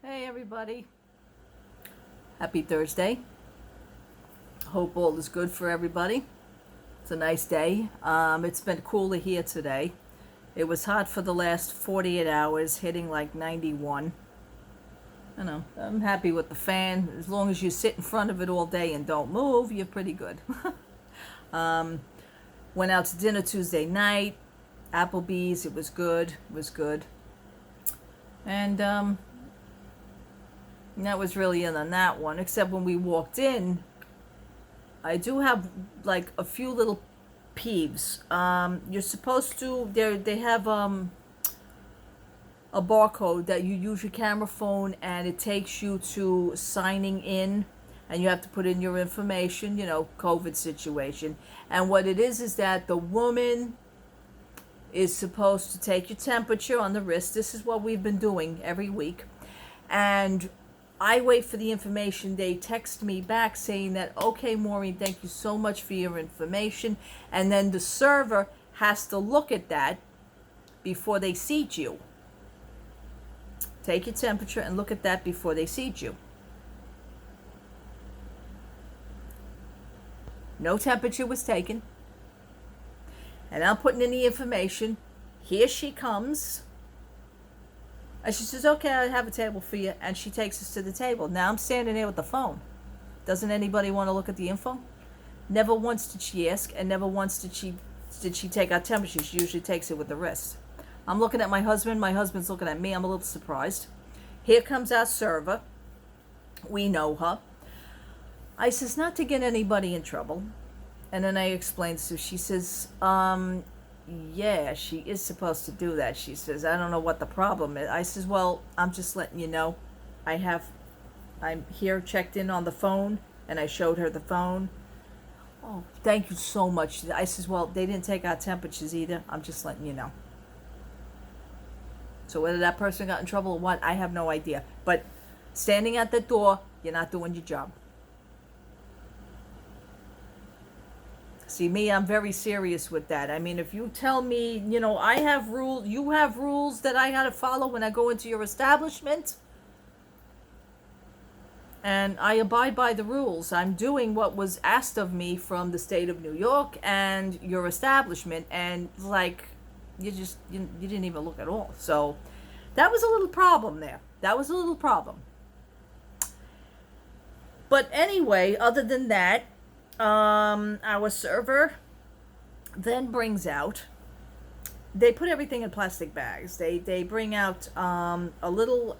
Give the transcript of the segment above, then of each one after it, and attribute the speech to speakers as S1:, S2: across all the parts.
S1: Hey everybody, happy Thursday. Hope all is good for everybody. It's a nice day. It's been cooler here today. It was hot for the last 48 hours, hitting like 91. I know, I'm happy with the fan. As long as you sit in front of it all day and don't move, you're pretty good. Went out to dinner Tuesday night, Applebee's. It was good. And that was really it on that one, except when we walked in, I do have like a few little peeves. You're supposed to, they have a barcode that you use your camera phone and it takes you to signing in, and you have to put in your information, COVID situation. And what it is that the woman is supposed to take your temperature on the wrist. This is what we've been doing every week. And I wait for the information. They text me back saying that, okay, Maureen, thank you so much for your information. And then the server has to look at that before they seat you. Take your temperature and look at that before they seat you. No temperature was taken. And I'm putting in the information. Here she comes. And she says, okay, I have a table for you. And she takes us to the table. Now I'm standing there with the phone. Doesn't anybody want to look at the info? Never once did she ask, and never once did she take our temperature. She usually takes it with the wrist. I'm looking at my husband. My husband's looking at me. I'm a little surprised. Here comes our server. We know her. I says, not to get anybody in trouble. And then I explained to her. She says, yeah, she is supposed to do that. She says, I don't know what the problem is. I says, well, I'm just letting you know. I'm here checked in on the phone, and I showed her the phone. Oh, thank you so much. I says, well, they didn't take our temperatures either. I'm just letting you know. So whether that person got in trouble or what, I have no idea. But standing at the door, you're not doing your job. See, me, I'm very serious with that. I mean, if you tell me, I have rules, you have rules that I got to follow when I go into your establishment, and I abide by the rules. I'm doing what was asked of me from the state of New York and your establishment, and like, you didn't even look at all. So that was a little problem there. But anyway, other than that, our server then brings out, they put everything in plastic bags. They bring out a little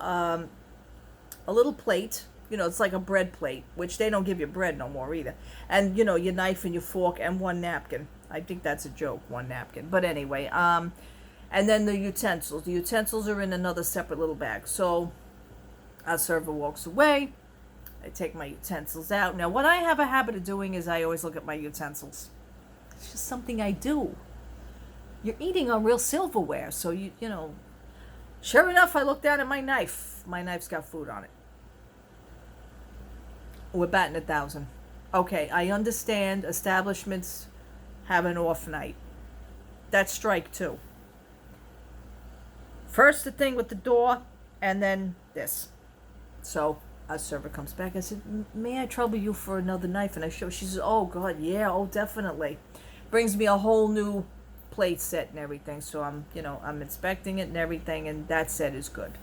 S1: plate. It's like a bread plate, which they don't give you bread no more either. And your knife and your fork and one napkin. I think that's a joke, one napkin. But anyway, and then the utensils. The utensils are in another separate little bag. So our server walks away. I take my utensils out. Now, what I have a habit of doing is I always look at my utensils. It's just something I do. You're eating on real silverware, so you know. Sure enough, I look down at my knife. My knife's got food on it. We're batting 1,000. Okay, I understand establishments have an off night. That's strike 2. First the thing with the door, and then this. So our server comes back. I said, may I trouble you for another knife? And I show. She says, oh God, yeah, oh definitely. Brings me a whole new plate set and everything. So I'm inspecting it and everything, and that set is good.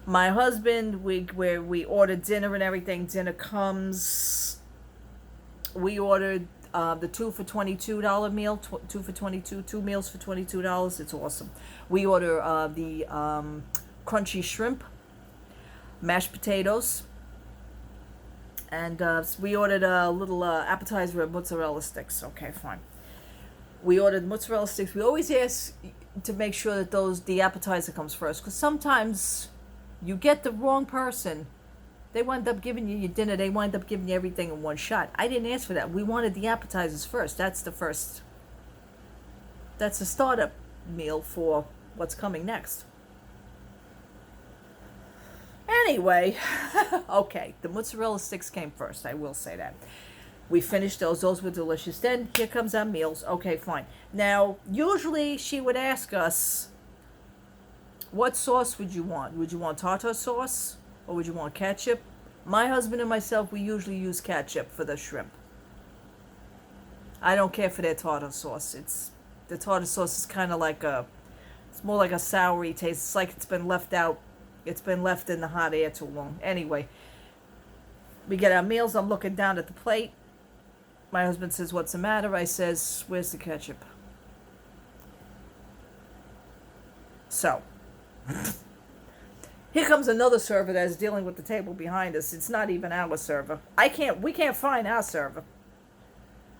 S1: My husband, we ordered dinner and everything. Dinner comes. We ordered the 2 for $22 meal, 2 for $22, 2 meals for $22. It's awesome. We order the crunchy shrimp, mashed potatoes, and we ordered a little appetizer of mozzarella sticks. Okay, fine. We ordered mozzarella sticks. We always ask to make sure that the appetizer comes first, because sometimes you get the wrong person. They wind up giving you your dinner. They wind up giving you everything in one shot. I didn't ask for that. We wanted the appetizers first. That's the startup meal for what's coming next. Anyway, okay, the mozzarella sticks came first. I will say that. We finished those. Those were delicious. Then here comes our meals. Okay, fine. Now, usually she would ask us What sauce would you want? Would you want tartar sauce or would you want ketchup? My husband and myself, we usually use ketchup for the shrimp. I don't care for their tartar sauce. The tartar sauce is kind of like it's more like a soury taste. It's like it's been left out. It's been left in the hot air too long. Anyway, we get our meals. I'm looking down at the plate. My husband says, "What's the matter?" I says, "Where's the ketchup?" So, here comes another server that is dealing with the table behind us. It's not even our server. We can't find our server.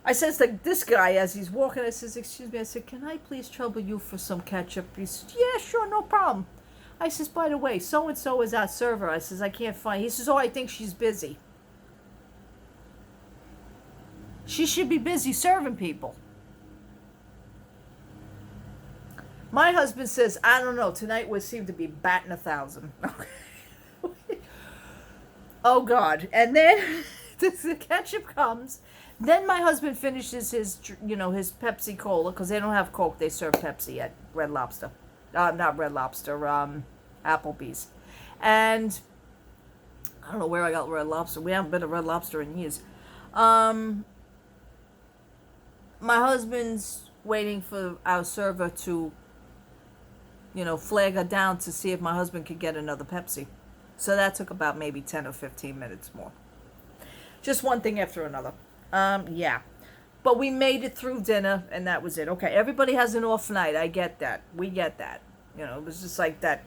S1: I says to this guy as he's walking, I says, "Excuse me," I said, "Can I please trouble you for some ketchup?" He says, "Yeah, sure, no problem." I says, "By the way, so-and-so is our server." I says, "I can't find." He says, "Oh, I think she's busy." She should be busy serving people. My husband says, "I don't know, tonight we seem to be batting 1,000. Oh, God. And then the ketchup comes. Then my husband finishes his Pepsi Cola, because they don't have Coke. They serve Pepsi at Red Lobster. Not Red Lobster, Applebee's. And I don't know where I got Red Lobster. We haven't been to Red Lobster in years. My husband's waiting for our server to, flag her down to see if my husband could get another Pepsi. So that took about maybe 10 or 15 minutes more. Just one thing after another. Yeah. But we made it through dinner, and that was it. Okay, everybody has an off night. I get that. We get that. It was just like that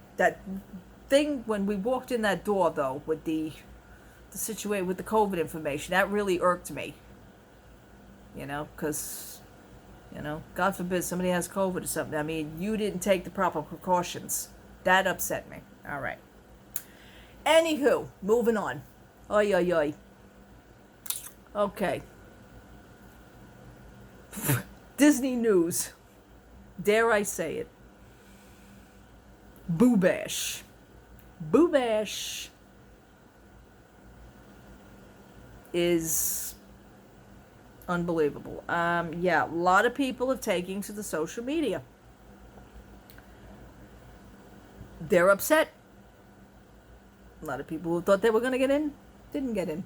S1: thing when we walked in that door, though, with the situation with the COVID information. That really irked me. Because, God forbid somebody has COVID or something. I mean, you didn't take the proper precautions. That upset me. All right. Anywho, moving on. Oy, oy, oy. Okay. Disney news. Dare I say it? Boo Bash. Boo Bash is unbelievable. Yeah, a lot of people have taken to the social media. They're upset. A lot of people who thought they were going to get in didn't get in.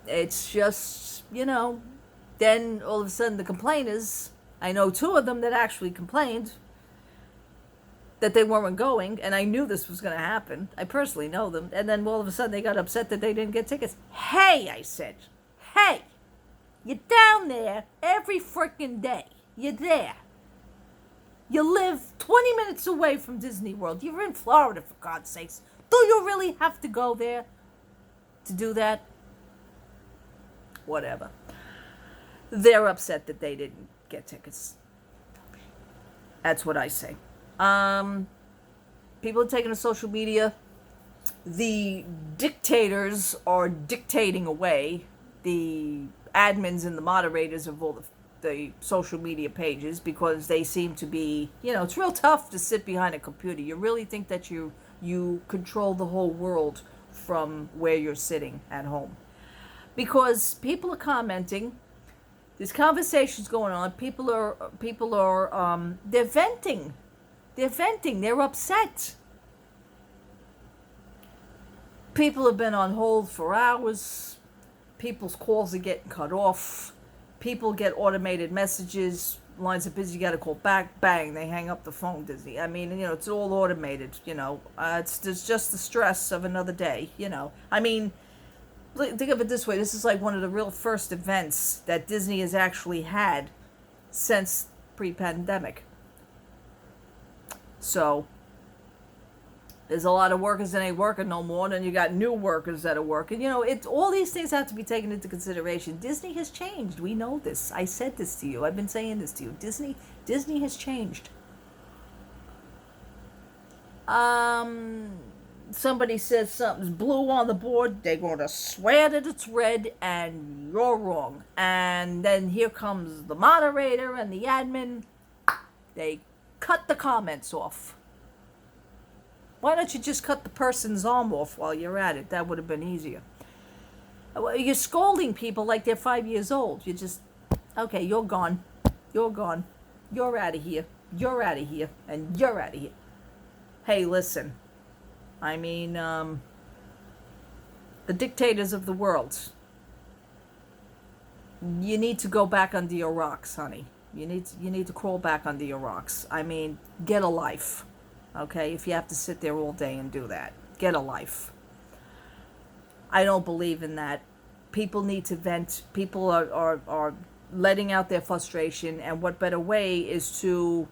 S1: It's just, then all of a sudden the complainers, I know 2 of them that actually complained that they weren't going, and I knew this was going to happen. I personally know them. And then all of a sudden they got upset that they didn't get tickets. Hey, I said, hey, you're down there every freaking day. You're there. You live 20 minutes away from Disney World. You're in Florida, for God's sakes. Do you really have to go there to do that? Whatever. They're upset that they didn't get tickets. That's what I say. People are taking to social media. The dictators are dictating away the admins and the moderators of all the social media pages, because they seem to be, it's real tough to sit behind a computer. You really think that you control the whole world from where you're sitting at home. Because people are commenting, there's conversations going on, people are they're venting. They're upset. People have been on hold for hours. People's calls are getting cut off. People get automated messages. Lines are busy, you gotta call back. Bang, they hang up the phone, Disney. I mean, it's all automated, It's just the stress of another day, I mean, think of it this way. This is like one of the real first events that Disney has actually had since pre-pandemic. So, there's a lot of workers that ain't working no more, and then you got new workers that are working. All these things have to be taken into consideration. Disney has changed. We know this. I said this to you. I've been saying this to you. Disney has changed. Somebody says something's blue on the board, they're going to swear that it's red, and you're wrong. And then here comes the moderator and the admin. They cut the comments off. Why don't you just cut the person's arm off while you're at it? That would have been easier. You're scolding people like they're 5 years old. You just, okay, you're gone. You're gone. You're out of here. You're out of here, and you're out of here. Hey, listen. I mean, the dictators of the world. You need to go back under your rocks, honey. You need to crawl back under your rocks. I mean, get a life. Okay? If you have to sit there all day and do that, get a life. I don't believe in that. People need to vent. People are letting out their frustration, and what better way is to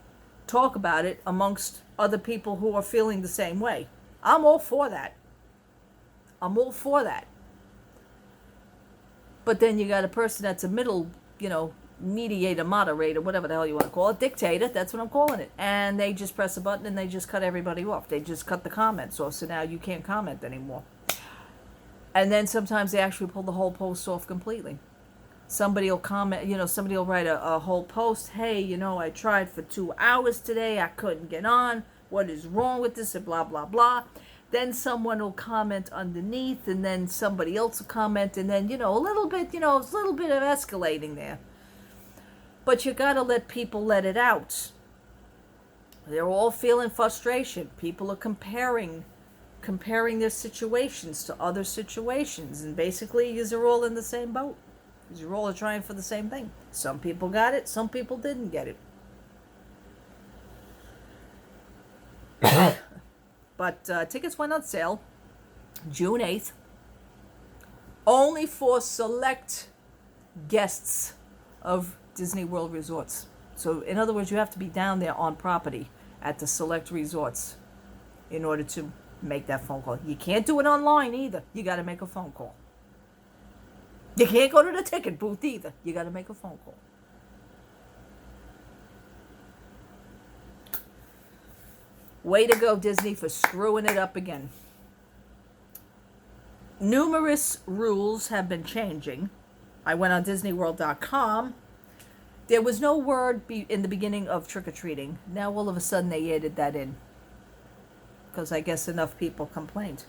S1: talk about it amongst other people who are feeling the same way. I'm all for that. I'm all for that. But then you got a person that's a middle, mediator, moderator, whatever the hell you want to call it, dictator, that's what I'm calling it. And they just press a button and they just cut everybody off. They just cut the comments off, so now you can't comment anymore. And then sometimes they actually pull the whole post off completely. Somebody will comment, somebody will write a whole post. Hey, I tried for 2 hours today. I couldn't get on. What is wrong with this? And blah, blah, blah. Then someone will comment underneath, and then somebody else will comment, and then, a little bit, it's a little bit of escalating there. But you got to let people let it out. They're all feeling frustration. People are comparing their situations to other situations, and basically you're all in the same boat. You're all trying for the same thing. Some people got it, some people didn't get it. But tickets went on sale June 8th, only for select guests of Disney World resorts. So in other words, you have to be down there on property at the select resorts in order to make that phone call. You can't do it online either. You got to make a phone call. You can't go to the ticket booth either. You got to make a phone call. Way to go, Disney, for screwing it up again. Numerous rules have been changing. I went on DisneyWorld.com. There was no word in the beginning of trick-or-treating. Now all of a sudden they added that in, because I guess enough people complained.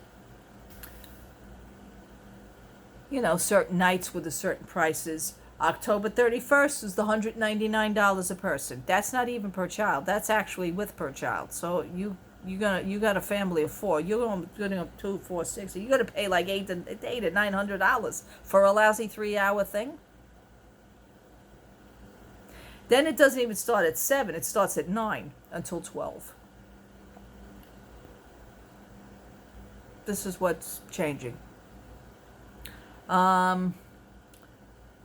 S1: Certain nights with the certain prices. October 31st is the $199 a person. That's not even per child. That's actually with per child. So you got a family of 4. You're going up 2, 4, 6. You're gonna pay like $800 to $900 for a lousy 3-hour thing. Then it doesn't even start at 7. It starts at 9 until 12. This is what's changing.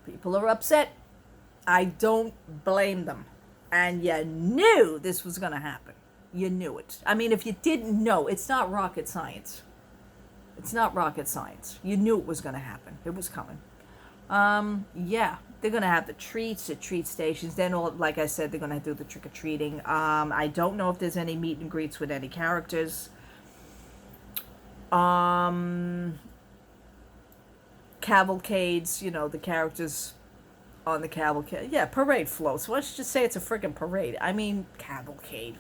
S1: People are upset. I don't blame them. And you knew this was going to happen. You knew it. I mean, if you didn't know, it's not rocket science. It's not rocket science. You knew it was going to happen. It was coming. Yeah, they're going to have the treats at treat stations. Then, like I said, they're going to do the trick-or-treating. I don't know if there's any meet and greets with any characters. Cavalcades, the characters on the cavalcade. Yeah, parade floats. Why don't you just say it's a freaking parade? I mean, cavalcade.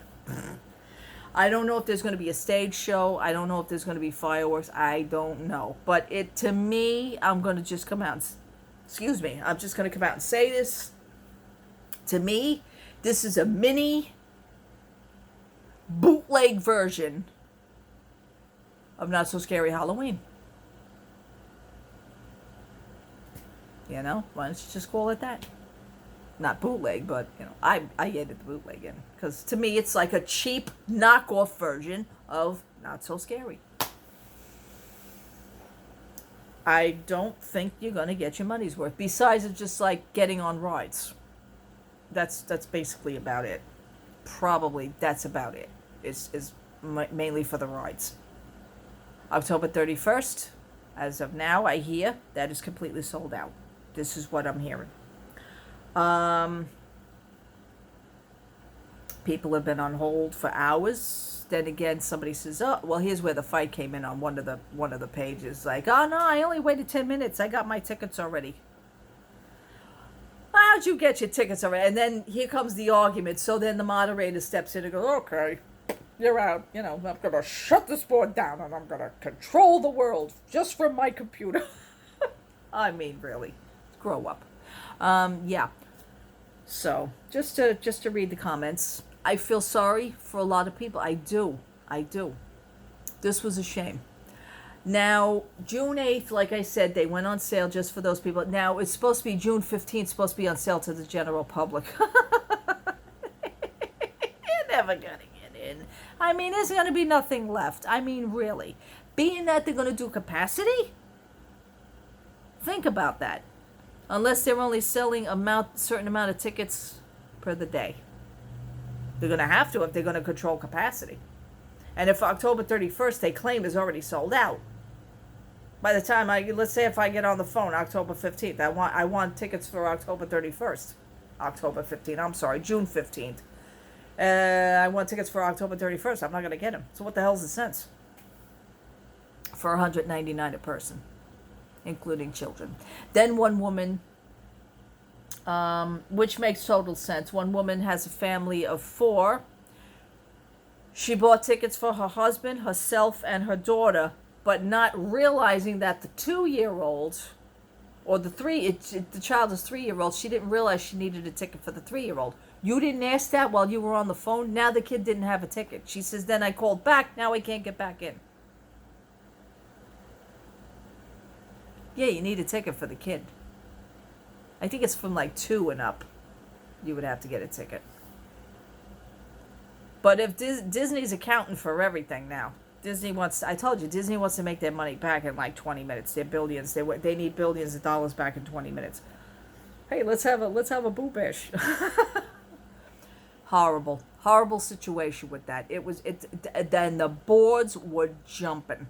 S1: I don't know if there's going to be a stage show. I don't know if there's going to be fireworks. I don't know. But to me, I'm going to just come out and, I'm just going to come out and say this. To me, this is a mini bootleg version of Not So Scary Halloween. Why don't you just call it that? Not bootleg, but, I added the bootleg in. Because to me, it's like a cheap knockoff version of Not So Scary. I don't think you're going to get your money's worth. Besides, it's just like getting on rides. That's basically about it. Probably that's about it. It's mainly for the rides. October 31st, as of now, I hear that is completely sold out. This is what I'm hearing. People have been on hold for hours. Then again, somebody says, "Oh, well, here's where the fight came in on one of the pages." Like, "Oh no, I only waited 10 minutes. I got my tickets already." How'd you get your tickets already? And then here comes the argument. So then the moderator steps in and goes, "Okay, you're out. I'm gonna shut this board down and I'm gonna control the world just from my computer." I mean, really. Grow up. Yeah. So just to read the comments. I feel sorry for a lot of people. I do. I do. This was a shame. Now, June 8th, like I said, they went on sale just for those people. Now, it's supposed to be June 15th, supposed to be on sale to the general public. You're never going to get in. I mean, there's going to be nothing left. I mean, really. Being that they're going to do capacity? Think about that. Unless they're only selling a certain amount of tickets per the day. They're going to have to if they're going to control capacity. And if October 31st they claim is already sold out, by the time let's say if I get on the phone October 15th, I want tickets for October 31st. October 15th, I'm sorry, June 15th. I want tickets for October 31st. I'm not going to get them. So what the hell's the sense? For $199 a person, including children. Then one woman, which makes total sense. One woman has a family of 4. She bought tickets for her husband, herself, and her daughter, but not realizing that the 2-year-old, or the child is 3-year-old, she didn't realize she needed a ticket for the 3-year-old. You didn't ask that while you were on the phone. Now the kid didn't have a ticket. She says, then I called back. Now I can't get back in. Yeah, you need a ticket for the kid. I think it's from like 2 and up. You would have to get a ticket. But if Disney's accounting for everything now, I told you, Disney wants to make their money back in like 20 minutes. They're billions. They need billions of dollars back in 20 minutes. Hey, let's have a boo bash. Horrible situation with that. Then the boards were jumping.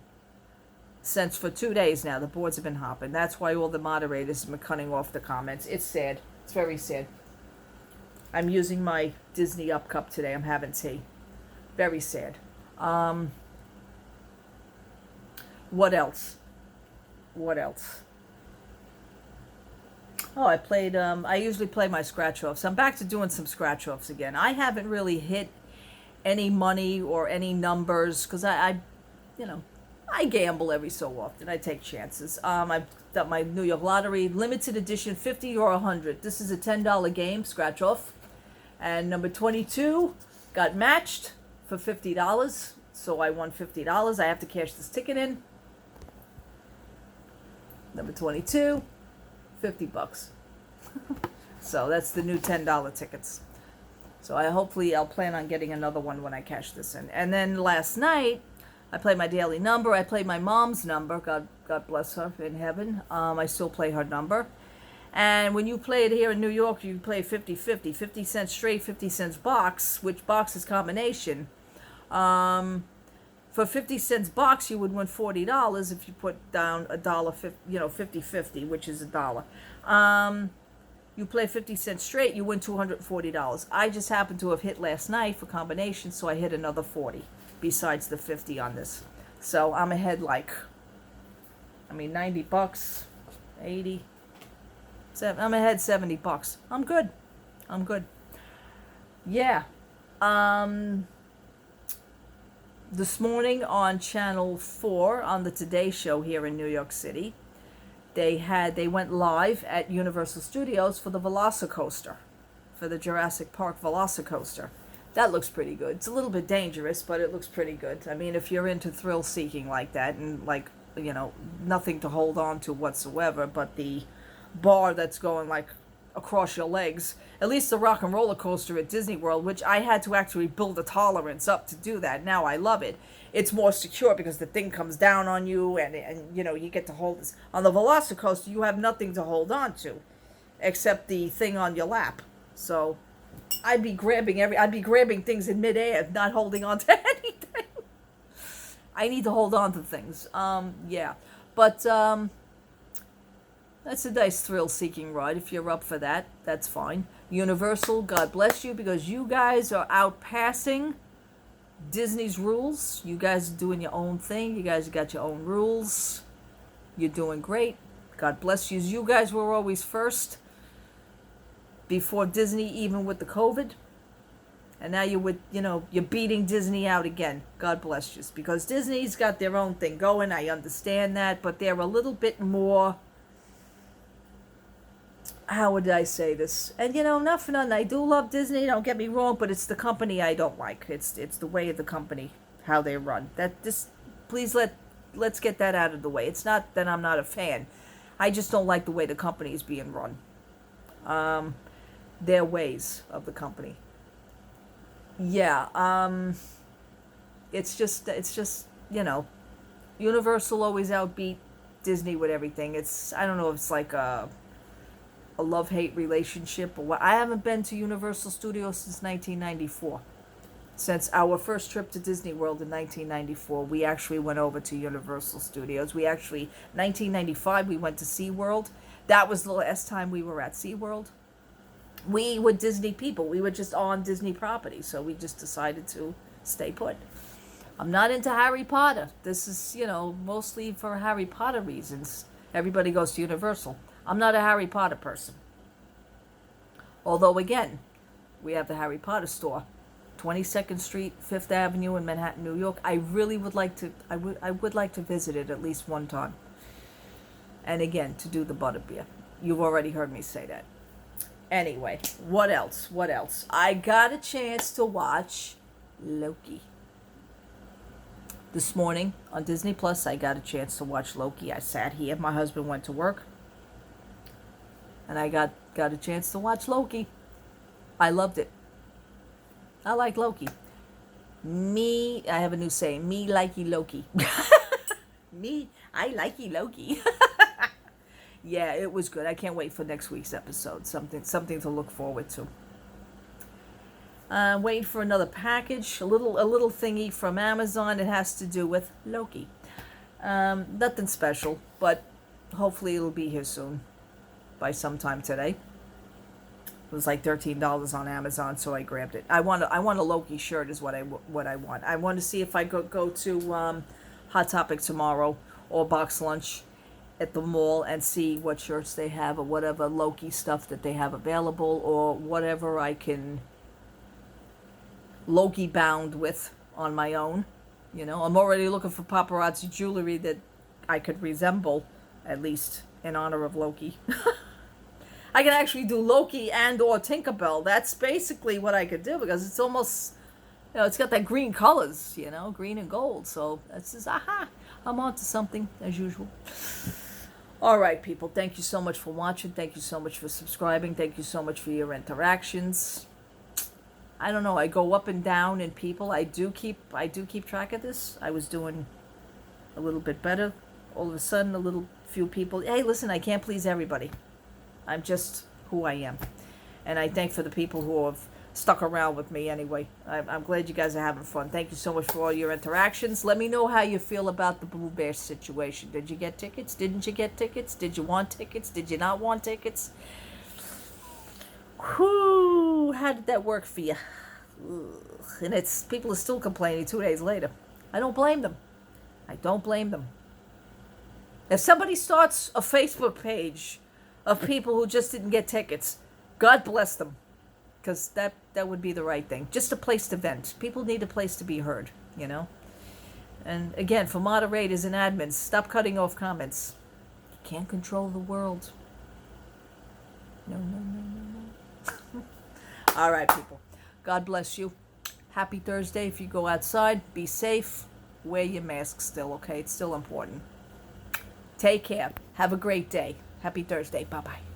S1: Since for 2 days now, the boards have been hopping. That's why all the moderators have been cutting off the comments. It's sad. It's very sad. I'm using my Disney Up cup today. I'm having tea. Very sad. What else? Oh, I usually play my Scratchoffs. I'm back to doing some Scratchoffs again. I haven't really hit any money or any numbers because I gamble every so often. I take chances. I've got my New York Lottery limited edition 50 or 100. This is a $10 game, Scratchoff. And number 22 got matched for $50. So I won $50. I have to cash this ticket in. Number 22, $50. So that's the new $10 tickets. So I'll plan on getting another one when I cash this in. And then last night, I played my daily number. I played my mom's number. God bless her in heaven. I still play her number. And when you play it here in New York, you play 50-50. 50 cents straight, 50 cents box, which box is combination. For 50 cents box, you would win $40 if you put down $1, 50-50, which is $1. You play 50 cents straight, you win $240. I just happened to have hit last night for combination, so I hit another 40 besides the 50 on this. So I'm ahead $90, 80. I'm ahead $70. I'm good. Yeah. This morning on Channel 4 on the Today Show here in New York City, they went live at Universal Studios for the Velocicoaster, for the Jurassic Park Velocicoaster. That looks pretty good. It's a little bit dangerous, but it looks pretty good. I mean, if you're into thrill seeking like that and nothing to hold on to whatsoever, but the bar that's going across your legs. At least the Rock and Roller Coaster at Disney World, which I had to actually build a tolerance up to do that. Now I love it. It's more secure because the thing comes down on you and you get to hold this. On the Velocicoaster, you have nothing to hold on to except the thing on your lap. So I'd be grabbing things in midair, not holding on to anything. I need to hold on to things. Yeah. But that's a nice thrill-seeking ride. If you're up for that, that's fine. Universal, God bless you, because you guys are outpassing Disney's rules. You guys are doing your own thing. You guys got your own rules. You're doing great. God bless you. You guys were always first before Disney, even with the COVID. And now you're beating Disney out again. God bless you. Because Disney's got their own thing going. I understand that. But they're a little bit more how would I say this? And not for nothing, I do love Disney, don't get me wrong, but it's the company I don't like. It's the way of the company, how they run. Please let's get that out of the way. It's not that I'm not a fan. I just don't like the way the company is being run. Their ways of the company. Yeah, it's just Universal always outbeat Disney with everything. I don't know if it's like a love-hate relationship or what. I haven't been to Universal Studios since 1994. Since our first trip to Disney World in 1994, we actually went over to Universal Studios. 1995, we went to SeaWorld. That was the last time we were at SeaWorld. We were Disney people. We were just on Disney property, so we just decided to stay put. I'm not into Harry Potter. This is, mostly for Harry Potter reasons. Everybody goes to Universal. I'm not a Harry Potter person. Although, again, we have the Harry Potter store. 22nd Street, 5th Avenue in Manhattan, New York. I really would like to, I would like to visit it at least one time. And again, to do the butterbeer. You've already heard me say that. Anyway, what else? I got a chance to watch Loki. This morning on Disney Plus, I got a chance to watch Loki. I sat here. My husband went to work. And I got a chance to watch Loki. I loved it. I like Loki. I have a new saying. Me likey Loki. I likey Loki. Yeah, it was good. I can't wait for next week's episode. Something to look forward to. Waiting for another package. A little thingy from Amazon. It has to do with Loki. Nothing special, but hopefully it'll be here soon. By sometime today. It was like $13 on Amazon, so I grabbed it. I want a Loki shirt is what I want. I want to see if I go to Hot Topic tomorrow or Box Lunch at the mall and see what shirts they have or whatever Loki stuff that they have available or whatever I can Loki bound with on my own. I'm already looking for paparazzi jewelry that I could resemble, at least in honor of Loki. I can actually do Loki and or Tinkerbell. That's basically what I could do because it's almost, it's got that green colors, green and gold. So that's just, I'm on to something as usual. All right, people. Thank you so much for watching. Thank you so much for subscribing. Thank you so much for your interactions. I don't know. I go up and down in people. I do keep track of this. I was doing a little bit better. All of a sudden, few people. Hey, listen, I can't please everybody. I'm just who I am. And I thank for the people who have stuck around with me anyway. I'm glad you guys are having fun. Thank you so much for all your interactions. Let me know how you feel about the Blue Bear situation. Did you get tickets? Didn't you get tickets? Did you want tickets? Did you not want tickets? Whew, how did that work for you? Ugh. And people are still complaining 2 days later. I don't blame them. If somebody starts a Facebook page of people who just didn't get tickets, God bless them, because that would be the right thing. Just a place to vent. People need a place to be heard, And again, for moderators and admins, stop cutting off comments. You can't control the world. No. All right, people. God bless you. Happy Thursday. If you go outside, be safe. Wear your mask still, okay? It's still important. Take care. Have a great day. Happy Thursday. Bye-bye.